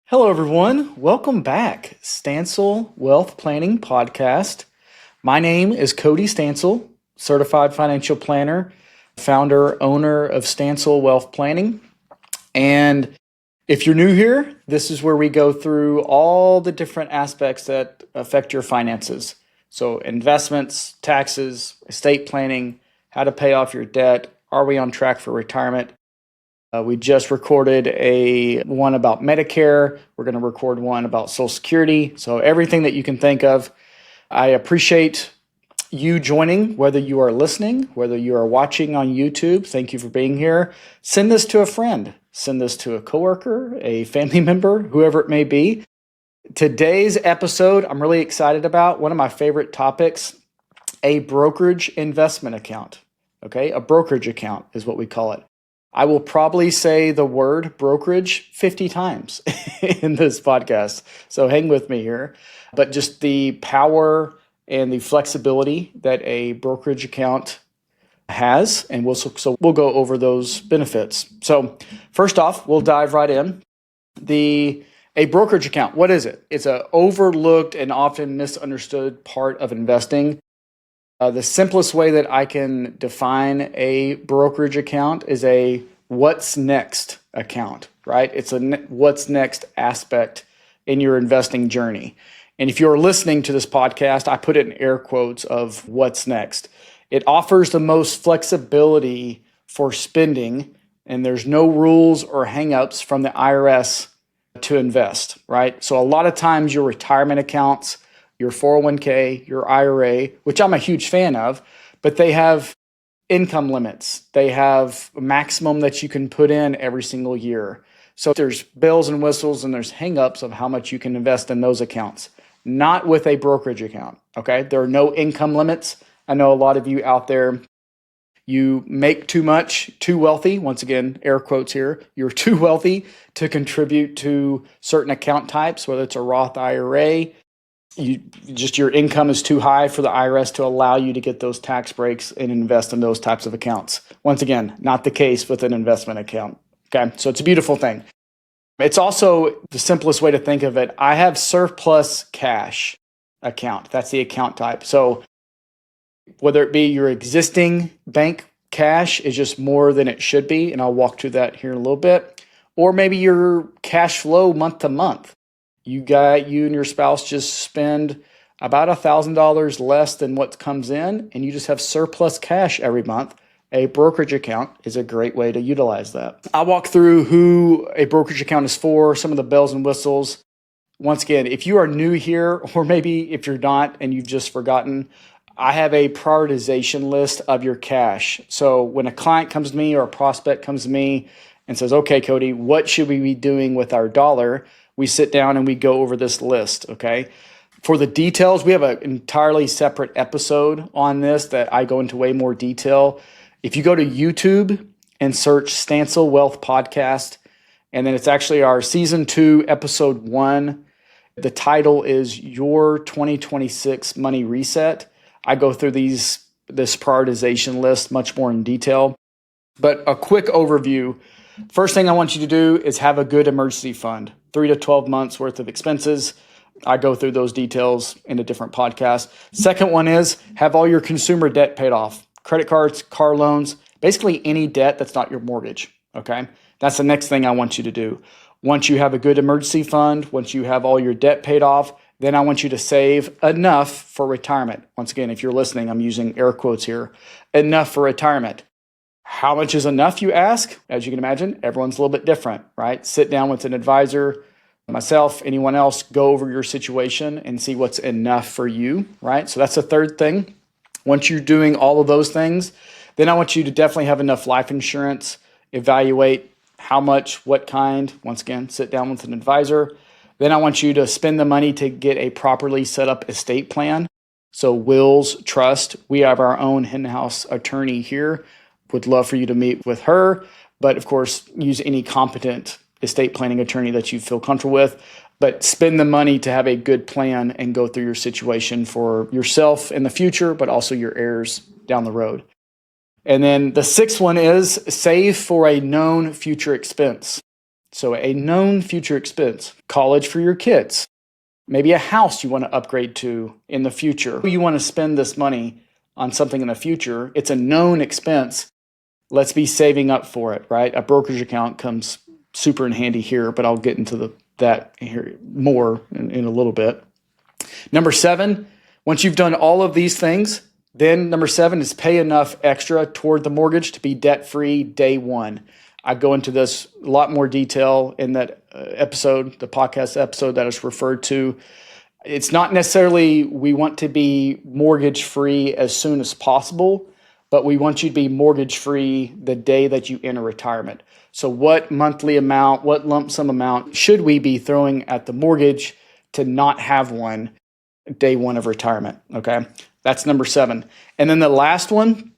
Hello, everyone. Welcome back. Stansell Wealth Planning Podcast. My name is Cody Stansell, certified financial planner, founder, owner of Stansell Wealth Planning. And if you're new here, this is where we go through all the different aspects that affect your finances. So investments, taxes, estate planning, how to pay off your debt. Are we on track for retirement? We just recorded one about Medicare. We're going to record one about Social Security. So everything that you can think of. I appreciate you joining, whether you are listening, whether you are watching on YouTube. Thank you for being here. Send this to a friend. Send this to a coworker, a family member, whoever it may be. Today's episode, I'm really excited about. One of my favorite topics, a brokerage investment account. Okay, a brokerage account is what we call it. I will probably say the word brokerage 50 times in this podcast. So hang with me here. But just the power and the flexibility that a brokerage account has, and we'll go over those benefits. So first off, we'll dive right in. A brokerage account, what is it? It's an overlooked and often misunderstood part of investing. The simplest way that I can define a brokerage account is a what's next account, right? It's a what's next aspect in your investing journey. And if you're listening to this podcast, I put it in air quotes of what's next. It offers the most flexibility for spending, and there's no rules or hangups from the IRS to invest, right? So a lot of times your retirement accounts, your 401k, your IRA, which I'm a huge fan of, but they have income limits. They have a maximum that you can put in every single year. So there's bells and whistles and there's hangups of how much you can invest in those accounts. Not with a brokerage account, okay? There are no income limits. I know a lot of you out there, you make too much, too wealthy. Once again, air quotes here. You're too wealthy to contribute to certain account types, whether it's a Roth IRA, your income is too high for the IRS to allow you to get those tax breaks and invest in those types of accounts. Once again, not the case with an investment account. Okay, so it's a beautiful thing. It's also the simplest way to think of it. I have surplus cash account. That's the account type. So whether it be your existing bank cash is just more than it should be, and I'll walk through that here in a little bit, or maybe your cash flow month to month. You and your spouse just spend about $1,000 less than what comes in, and you just have surplus cash every month. A brokerage account is a great way to utilize that. I'll walk through who a brokerage account is for, some of the bells and whistles. Once again, if you are new here, or maybe if you're not and you've just forgotten, I have a prioritization list of your cash. So when a client comes to me or a prospect comes to me and says, okay, Cody, what should we be doing with our dollar? We sit down and we go over this list, okay? For the details, we have an entirely separate episode on this that I go into way more detail. If you go to YouTube and search Stansell Wealth Podcast, and then it's actually our Season 2, Episode 1, the title is Your 2026 Money Reset. I go through this prioritization list much more in detail. But a quick overview. First thing I want you to do is have a good emergency fund, 3 to 12 months worth of expenses. I go through those details in a different podcast. Second one is have all your consumer debt paid off, credit cards, car loans, basically any debt that's not your mortgage, okay? That's the next thing I want you to do. Once you have a good emergency fund, once you have all your debt paid off, then I want you to save enough for retirement. Once again, if you're listening, I'm using air quotes here, enough for retirement. How much is enough, you ask? As you can imagine, everyone's a little bit different, right? Sit down with an advisor, myself, anyone else, go over your situation and see what's enough for you, right? So that's the third thing. Once you're doing all of those things, then I want you to definitely have enough life insurance, evaluate how much, what kind. Once again, sit down with an advisor. Then I want you to spend the money to get a properly set up estate plan. So wills, trust, we have our own in-house attorney here. Would love for you to meet with her, but of course, use any competent estate planning attorney that you feel comfortable with. But spend the money to have a good plan and go through your situation for yourself in the future, but also your heirs down the road. And then the sixth one is save for a known future expense. So a known future expense, college for your kids, maybe a house you want to upgrade to in the future. You want to spend this money on something in the future. It's a known expense. Let's be saving up for it, right? A brokerage account comes super in handy here, but I'll get into that here more in a little bit. Number 7, once you've done all of these things, then number 7 is pay enough extra toward the mortgage to be debt-free day one. I go into this a lot more detail in that episode, the podcast episode that is referred to. It's not necessarily we want to be mortgage-free as soon as possible, but we want you to be mortgage-free the day that you enter retirement. So what monthly amount, what lump sum amount should we be throwing at the mortgage to not have one day one of retirement? Okay, that's number 7. And then the last one,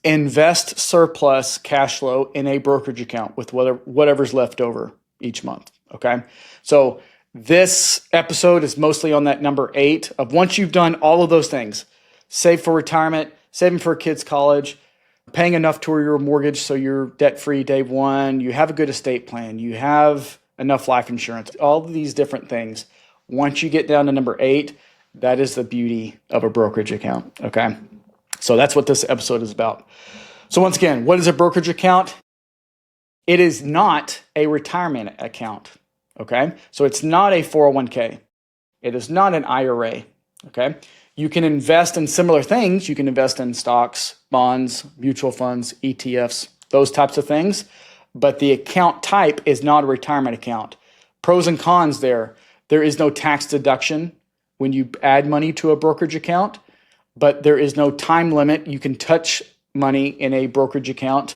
invest surplus cash flow in a brokerage account with whatever's left over each month. Okay, so this episode is mostly on that number 8 of once you've done all of those things, save for retirement, saving for kids' college, paying enough toward your mortgage so you're debt-free day one, you have a good estate plan, you have enough life insurance, all of these different things. Once you get down to number 8, that is the beauty of a brokerage account, okay? So that's what this episode is about. So once again, what is a brokerage account? It is not a retirement account, okay? So it's not a 401k. It is not an IRA, okay? You can invest in similar things. You can invest in stocks, bonds, mutual funds, ETFs, those types of things. But the account type is not a retirement account. Pros and cons there. There is no tax deduction when you add money to a brokerage account, but there is no time limit. You can touch money in a brokerage account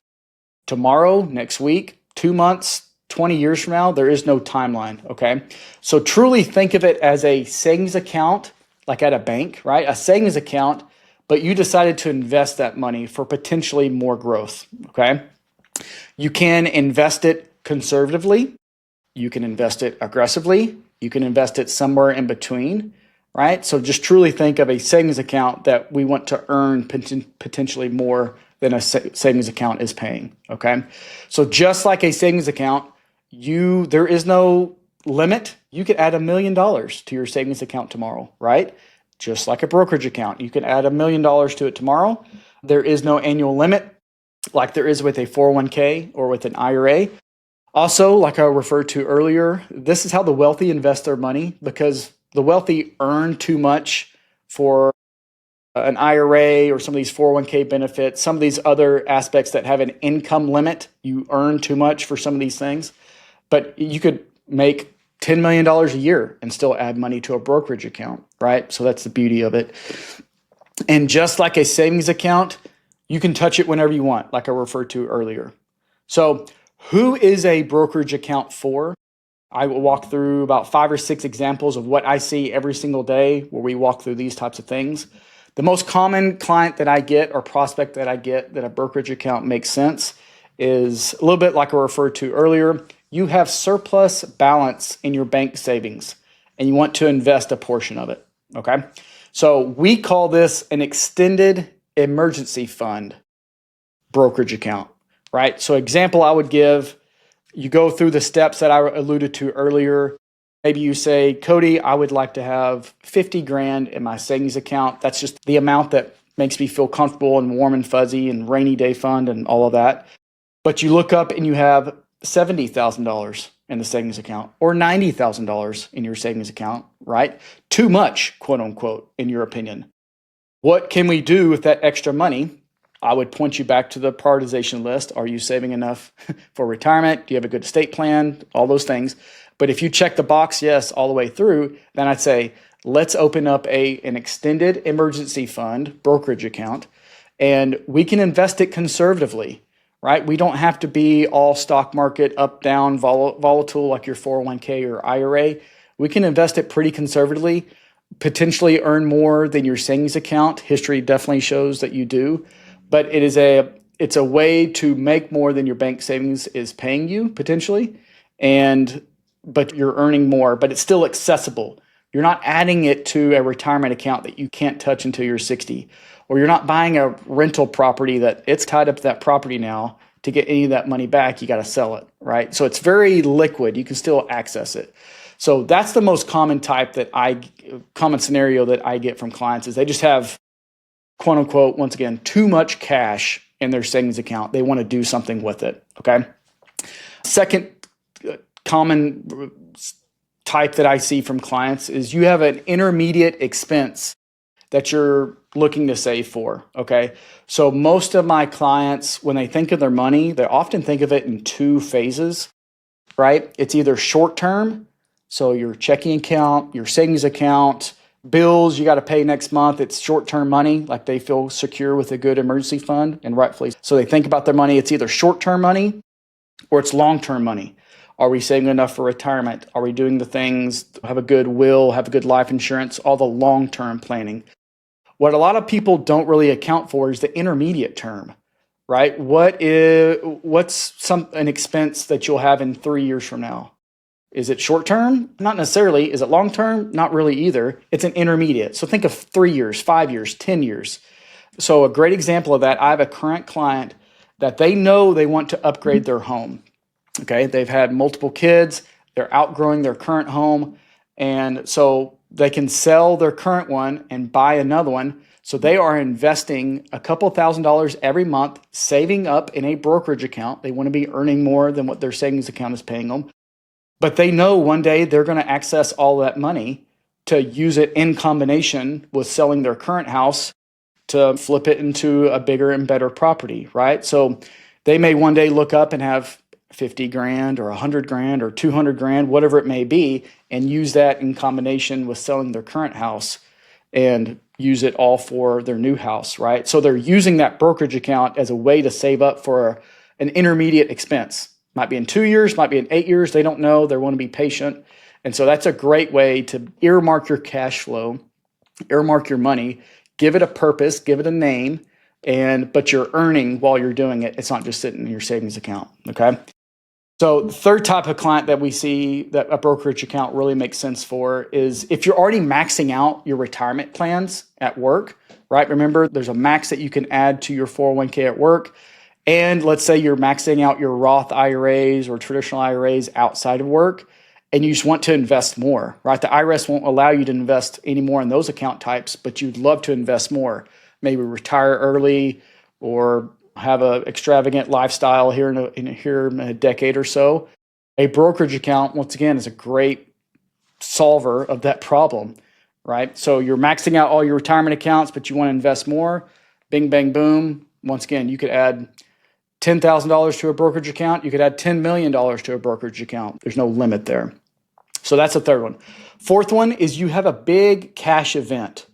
tomorrow, next week, 2 months, 20 years from now. There is no timeline, okay? So truly think of it as a savings account, like at a bank, right? A savings account, but you decided to invest that money for potentially more growth, okay? You can invest it conservatively. You can invest it aggressively. You can invest it somewhere in between, right? So just truly think of a savings account that we want to earn potentially more than a savings account is paying, okay? So just like a savings account, there is no limit. You could add $1 million to your savings account tomorrow, right? Just like a brokerage account. You can add $1 million to it tomorrow. There is no annual limit like there is with a 401k or with an IRA. Also, like I referred to earlier, this is how the wealthy invest their money because the wealthy earn too much for an IRA or some of these 401k benefits, some of these other aspects that have an income limit. You earn too much for some of these things, but you could make $10 million a year and still add money to a brokerage account, right? So that's the beauty of it. And just like a savings account, you can touch it whenever you want, like I referred to earlier. So who is a brokerage account for? I will walk through about 5 or 6 examples of what I see every single day where we walk through these types of things. The most common client that I get or prospect that I get that a brokerage account makes sense is a little bit like I referred to earlier. You have surplus balance in your bank savings and you want to invest a portion of it, okay? So we call this an extended emergency fund brokerage account, right? So example I would give, you go through the steps that I alluded to earlier. Maybe you say, Cody, I would like to have 50 grand in my savings account. That's just the amount that makes me feel comfortable and warm and fuzzy and rainy day fund and all of that. But you look up and you have $70,000 in the savings account or $90,000 in your savings account, right? Too much, quote unquote, in your opinion. What can we do with that extra money? I would point you back to the prioritization list. Are you saving enough for retirement? Do you have a good estate plan? All those things. But if you check the box, yes, all the way through, then I'd say, let's open up an extended emergency fund brokerage account, and we can invest it conservatively, right? We don't have to be all stock market up, down, volatile like your 401k or IRA. We can invest it pretty conservatively, potentially earn more than your savings account. History definitely shows that you do, but it's a way to make more than your bank savings is paying you potentially, but you're earning more, but it's still accessible. You're not adding it to a retirement account that you can't touch until you're 60, or you're not buying a rental property that it's tied up to that property now to get any of that money back, you got to sell it, right? So it's very liquid. You can still access it. So that's the most common common scenario that I get from clients is they just have, quote unquote, once again, too much cash in their savings account. They want to do something with it, okay? Second common type that I see from clients is you have an intermediate expense that you're looking to save for, okay? So most of my clients, when they think of their money, they often think of it in two phases, right? It's either short-term, so your checking account, your savings account, bills you got to pay next month, it's short-term money, like they feel secure with a good emergency fund, and rightfully. So they think about their money, it's either short-term money or it's long-term money. Are we saving enough for retirement? Are we doing the things, have a good will, have a good life insurance, all the long-term planning? What a lot of people don't really account for is the intermediate term, right? What's an expense that you'll have in 3 years from now? Is it short term? Not necessarily. Is it long term? Not really either. It's an intermediate. So think of 3 years, 5 years, 10 years. So a great example of that, I have a current client that they know they want to upgrade their home. Okay, they've had multiple kids, they're outgrowing their current home, and so they can sell their current one and buy another one. So they are investing a couple $1,000s every month, saving up in a brokerage account. They want to be earning more than what their savings account is paying them. But they know one day they're going to access all that money to use it in combination with selling their current house to flip it into a bigger and better property, right? So they may one day look up and have 50 grand or 100 grand or 200 grand, whatever it may be, and use that in combination with selling their current house and use it all for their new house, right? So they're using that brokerage account as a way to save up for an intermediate expense. Might be in 2 years, might be in 8 years. They don't know. They want to be patient. And so that's a great way to earmark your cash flow, earmark your money, give it a purpose, give it a name, but you're earning while you're doing it. It's not just sitting in your savings account, okay? So the third type of client that we see that a brokerage account really makes sense for is if you're already maxing out your retirement plans at work, right? Remember, there's a max that you can add to your 401k at work. And let's say you're maxing out your Roth IRAs or traditional IRAs outside of work, and you just want to invest more, right? The IRS won't allow you to invest any more in those account types, but you'd love to invest more. Maybe retire early or have an extravagant lifestyle here in a decade or so. A brokerage account, once again, is a great solver of that problem, right? So you're maxing out all your retirement accounts, but you want to invest more. Bing, bang, boom. Once again, you could add $10,000 to a brokerage account. You could add $10 million to a brokerage account. There's no limit there. So that's the third one. Fourth one is you have a big cash event.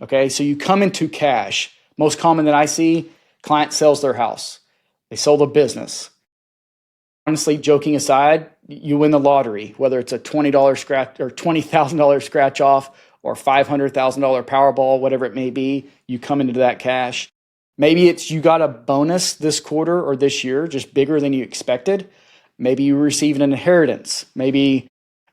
Okay, so you come into cash. Most common that I see, client sells their house. They sold a business. Honestly, joking aside, you win the lottery, whether it's a $20 scratch or $20,000 scratch off or $500,000 Powerball, whatever it may be, you come into that cash. Maybe it's you got a bonus this quarter or this year, just bigger than you expected. Maybe you received an inheritance. Maybe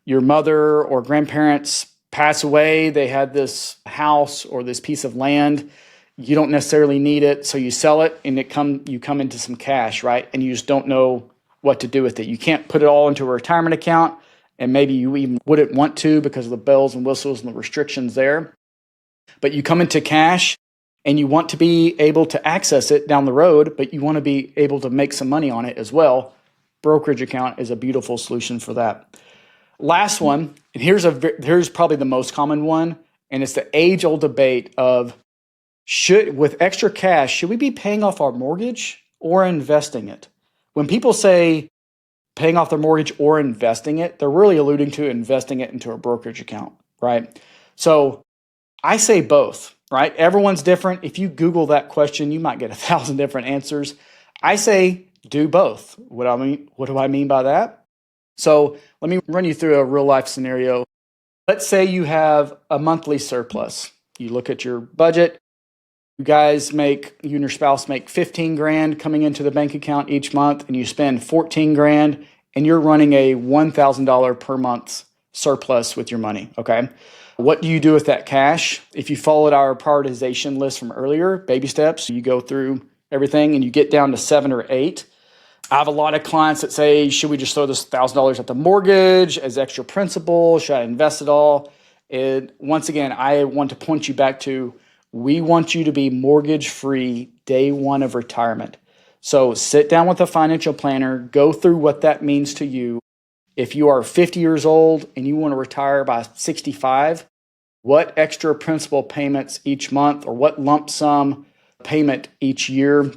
your mother or grandparents pass away. They had this house or this piece of land. You don't necessarily need it, so you sell it and you come into some cash, right? And you just don't know what to do with it. You can't put it all into a retirement account, and maybe you even wouldn't want to because of the bells and whistles and the restrictions there. But you come into cash and you want to be able to access it down the road, but you want to be able to make some money on it as well. Brokerage account is a beautiful solution for that. Last one, and here's probably the most common one, and it's the age-old debate of with extra cash, should we be paying off our mortgage or investing it? When people say paying off their mortgage or investing it, they're really alluding to investing it into a brokerage account, right? So I say both, right? Everyone's different. If you Google that question, you might get 1,000 different answers. I say do both. What do I mean by that? So let me run you through a real life scenario. Let's say you have a monthly surplus. You look at your budget. You and your spouse make 15 grand coming into the bank account each month, and you spend 14 grand, and you're running a $1,000 per month surplus with your money, okay? What do you do with that cash? If you followed our prioritization list from earlier, baby steps, you go through everything and you get down to 7 or 8. I have a lot of clients that say, should we just throw this $1,000 at the mortgage as extra principal? Should I invest it all? And once again, I want to point you back to, we want you to be mortgage free day one of retirement. So sit down with a financial planner, go through what that means to you. If you are 50 years old and you want to retire by 65, what extra principal payments each month or what lump sum payment each year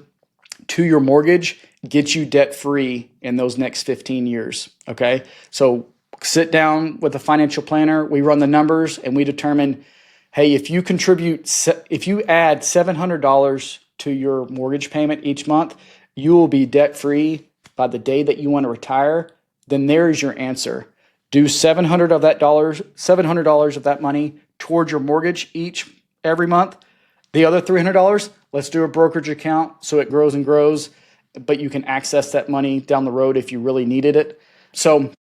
to your mortgage gets you debt free in those next 15 years. Okay. So sit down with a financial planner. We run the numbers and we determine, hey, if you add $700 to your mortgage payment each month, you will be debt free by the day that you want to retire. Then there's your answer. Do $700 of that money towards your mortgage every month. The other $300, let's do a brokerage account so it grows and grows, but you can access that money down the road if you really needed it. So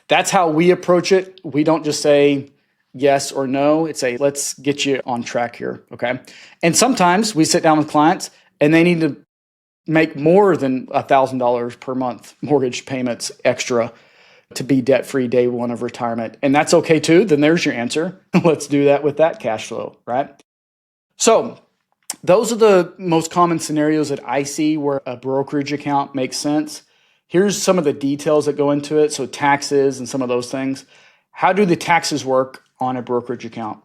that's how we approach it. We don't just say yes or no. It's let's get you on track here, okay? And sometimes we sit down with clients and they need to make more than $1,000 per month mortgage payments extra to be debt-free day one of retirement. And that's okay too. Then there's your answer. Let's do that with that cash flow, right? So those are the most common scenarios that I see where a brokerage account makes sense. Here's some of the details that go into it. So taxes and some of those things. How do the taxes work on a brokerage account?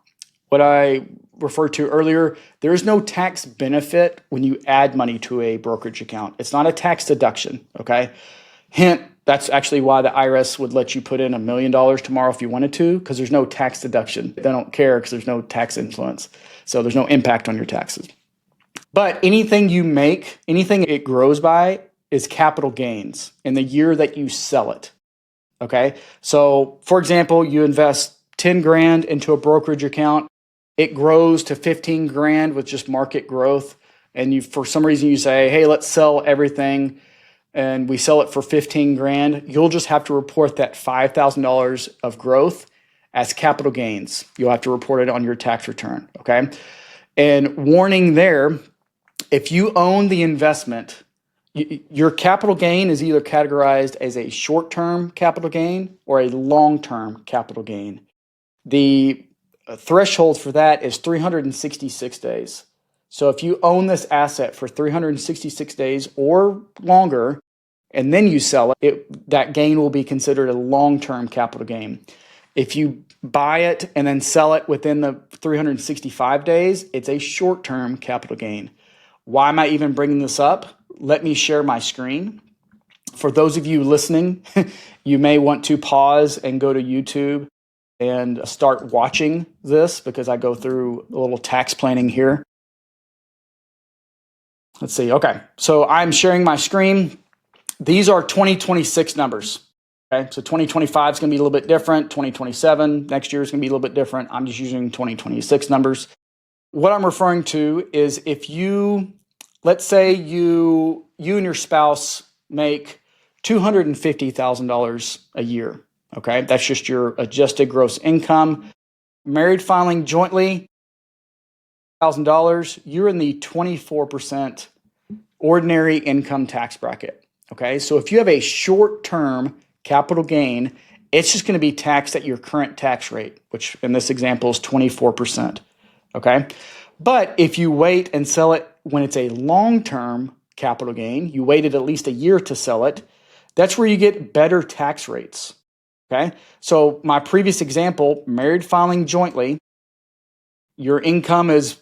What I referred to earlier, there is no tax benefit when you add money to a brokerage account. It's not a tax deduction, okay? Hint, that's actually why the IRS would let you put in $1 million tomorrow if you wanted to, because there's no tax deduction. They don't care because there's no tax influence. So there's no impact on your taxes. But anything you make, anything it grows by is capital gains in the year that you sell it. Okay. So for example, you invest 10 grand into a brokerage account. It grows to 15 grand with just market growth. And for some reason you say, hey, let's sell everything. And we sell it for 15 grand. You'll just have to report that $5,000 of growth as capital gains. You'll have to report it on your tax return. Okay. And warning there, if you own the investment, your capital gain is either categorized as a short-term capital gain or a long-term capital gain. The threshold for that is 366 days. So if you own this asset for 366 days or longer, and then you sell it, that gain will be considered a long-term capital gain. If you buy it and then sell it within the 365 days, it's a short-term capital gain. Why am I even bringing this up? Let me share my screen. For those of you listening, you may want to pause and go to YouTube and start watching this because I go through a little tax planning here. Let's see. Okay. So I'm sharing my screen. These are 2026 numbers. Okay. So 2025 is going to be a little bit different. 2027, next year is going to be a little bit different. I'm just using 2026 numbers. What I'm referring to is if let's say you and your spouse make $250,000 a year. Okay. That's just your adjusted gross income. Married filing jointly, $1,000, you're in the 24% ordinary income tax bracket. Okay. So if you have a short-term capital gain, it's just going to be taxed at your current tax rate, which in this example is 24%. Okay. But if you wait and sell it when it's a long-term capital gain, you waited at least a year to sell it, that's where you get better tax rates. Okay. So my previous example, married filing jointly, your income is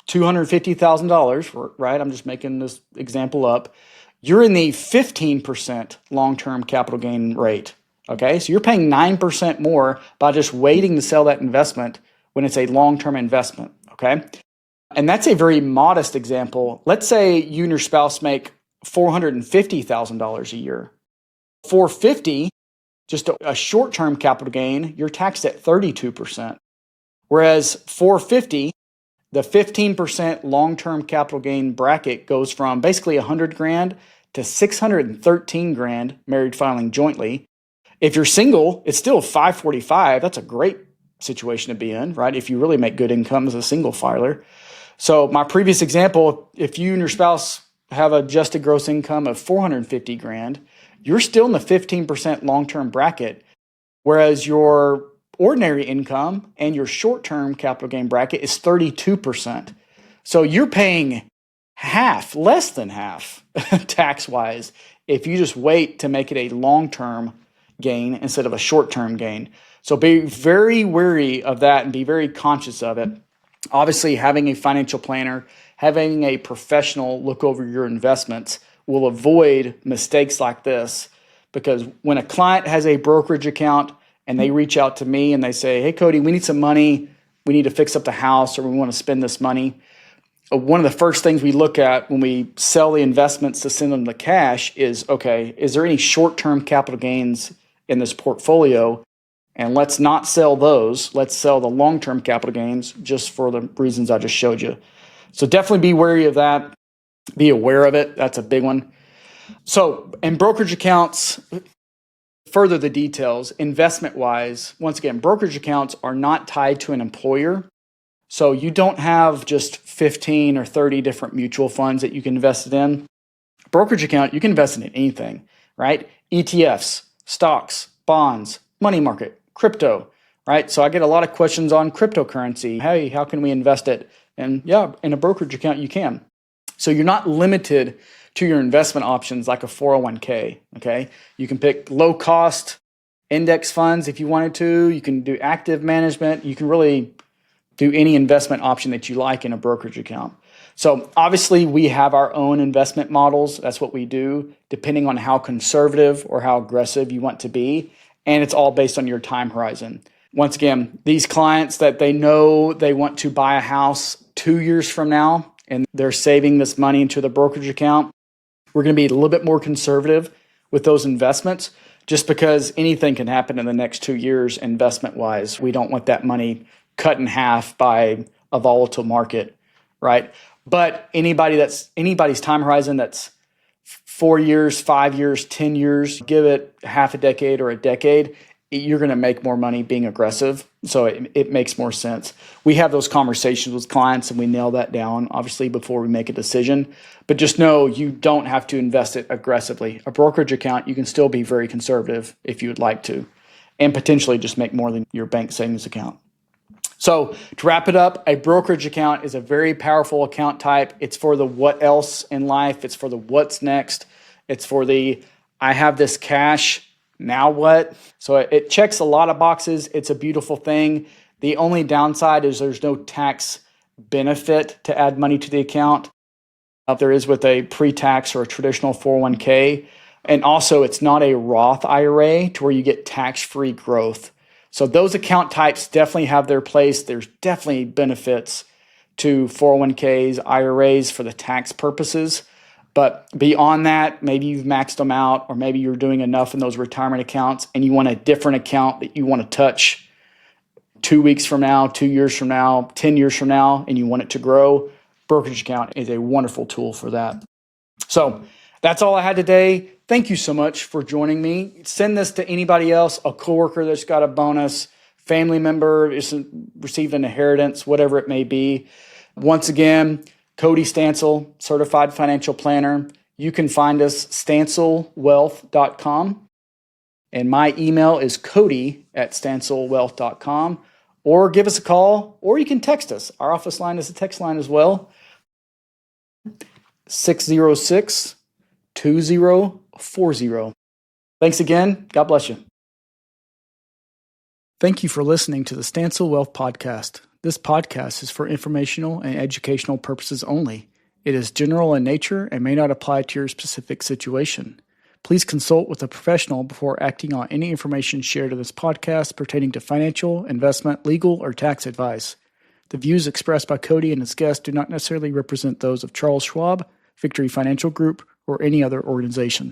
$250,000, right? I'm just making this example up. You're in the 15% long-term capital gain rate. Okay. So you're paying 9% more by just waiting to sell that investment when it's a long-term investment. Okay. And that's a very modest example. Let's say you and your spouse make $450,000 a year. $450,000, just a short-term capital gain, you're taxed at 32%. Whereas $450,000, the 15% long-term capital gain bracket goes from basically 100 grand to 613 grand married filing jointly. If you're single, it's still 545. That's a great situation to be in, right? If you really make good income as a single filer. So my previous example, if you and your spouse have adjusted gross income of 450 grand, you're still in the 15% long-term bracket, whereas your ordinary income and your short-term capital gain bracket is 32%. So you're paying half, less than half tax-wise if you just wait to make it a long-term gain instead of a short-term gain. So be very wary of that and be very conscious of it. Obviously, having a financial planner, having a professional look over your investments will avoid mistakes like this, because when a client has a brokerage account and they reach out to me and they say, hey, Cody, we need some money. We need to fix up the house, or we want to spend this money. One of the first things we look at when we sell the investments to send them the cash is, okay, is there any short-term capital gains in this portfolio? And let's not sell those. Let's sell the long-term capital gains just for the reasons I just showed you. So definitely be wary of that. Be aware of it. That's a big one. So in brokerage accounts, further the details, investment-wise, once again, brokerage accounts are not tied to an employer. So you don't have just 15 or 30 different mutual funds that you can invest it in. Brokerage account, you can invest in anything, right? ETFs, stocks, bonds, money market, crypto, right? So I get a lot of questions on cryptocurrency. Hey, how can we invest it? And yeah, in a brokerage account, you can. So you're not limited to your investment options like a 401k, okay? You can pick low cost index funds if you wanted to. You can do active management. You can really do any investment option that you like in a brokerage account. So obviously we have our own investment models. That's what we do, depending on how conservative or how aggressive you want to be. And it's all based on your time horizon. Once again, these clients that they know they want to buy a house 2 years from now, and they're saving this money into the brokerage account, we're going to be a little bit more conservative with those investments, just because anything can happen in the next 2 years investment-wise. We don't want that money cut in half by a volatile market, right? But anybody's time horizon that's 4 years, 5 years, 10 years, give it half a decade or a decade, you're going to make more money being aggressive. So it makes more sense. We have those conversations with clients and we nail that down, obviously, before we make a decision. But just know you don't have to invest it aggressively. A brokerage account, you can still be very conservative if you would like to, and potentially just make more than your bank savings account. So to wrap it up, a brokerage account is a very powerful account type. It's for the what else in life. It's for the what's next. It's for the I have this cash, now what? So it checks a lot of boxes. It's a beautiful thing. The only downside is there's no tax benefit to add money to the account. There is with a pre-tax or a traditional 401k. And also it's not a Roth IRA to where you get tax-free growth. So those account types definitely have their place. There's definitely benefits to 401ks, IRAs for the tax purposes. But beyond that, maybe you've maxed them out, or maybe you're doing enough in those retirement accounts and you want a different account that you want to touch 2 weeks from now, 2 years from now, 10 years from now, and you want it to grow. Brokerage account is a wonderful tool for that. So that's all I had today. Thank you so much for joining me. Send this to anybody else, a coworker that's got a bonus, family member is received an inheritance, whatever it may be. Once again, Cody Stansell, Certified Financial Planner. You can find us stansellwealth.com. And my email is cody@stansellwealth.com. Or give us a call, or you can text us. Our office line is a text line as well. 606-2040. Thanks again. God bless you. Thank you for listening to the Stansell Wealth Podcast. This podcast is for informational and educational purposes only. It is general in nature and may not apply to your specific situation. Please consult with a professional before acting on any information shared in this podcast pertaining to financial, investment, legal, or tax advice. The views expressed by Cody and his guests do not necessarily represent those of Charles Schwab, Victory Financial Group, or any other organization.